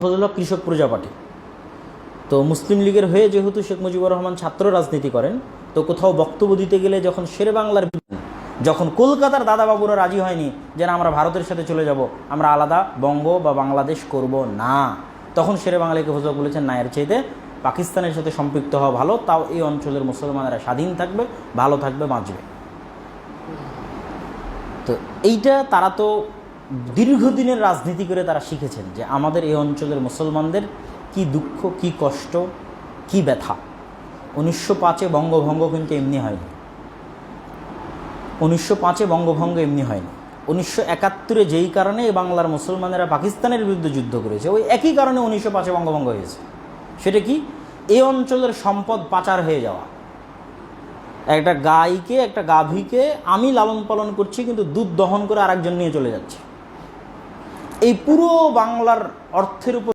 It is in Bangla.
হলো কৃষক প্রজা পার্টি। তো মুসলিম লীগের হয়ে যেহেতু শেখ মুজিবুর রহমান ছাত্র রাজনীতি করেন, তো কোথাও বক্তব্য দিতে গেলে যখন শেরে বাংলার, যখন কলকাতার দাদাবাবুরা রাজি হয়নি যে না আমরা ভারতের সাথে চলে যাব, আমরা আলাদা বঙ্গ বা বাংলাদেশ করব না, তখন শেরে বাংলাকে হুজুর বলেছেন না, এর চাইতে পাকিস্তানের সাথে সম্পৃক্ত হওয়া ভালো, তাও এই অঞ্চলের মুসলমানেরা স্বাধীন থাকবে, ভালো থাকবে, বাঁচবে। তো এইটা তারা তো দীর্ঘদিনের রাজনীতি করে তারা শিখেছেন যে আমাদের এই অঞ্চলের মুসলমানদের কি দুঃখ, কি কষ্ট, কি ব্যথা। 1905 বঙ্গভঙ্গ কিন্তু এমনি হয়নি। 1905 বঙ্গভঙ্গ এমনি হয়নি। 1971 যেই কারণে বাংলার মুসলমানেরা পাকিস্তানের বিরুদ্ধে যুদ্ধ করেছে, ওই একই কারণে 1905 বঙ্গভঙ্গ হয়েছে। সেটা কি? এই অঞ্চলের সম্পদ পাচার হয়ে যাওয়া। একটা গাইকে, একটা গাভীকে আমি লালন পালন করছি, কিন্তু দুধ দহন করে আরেকজন নিয়ে চলে যাচ্ছে। এই পুরো বাংলার অর্থের উপর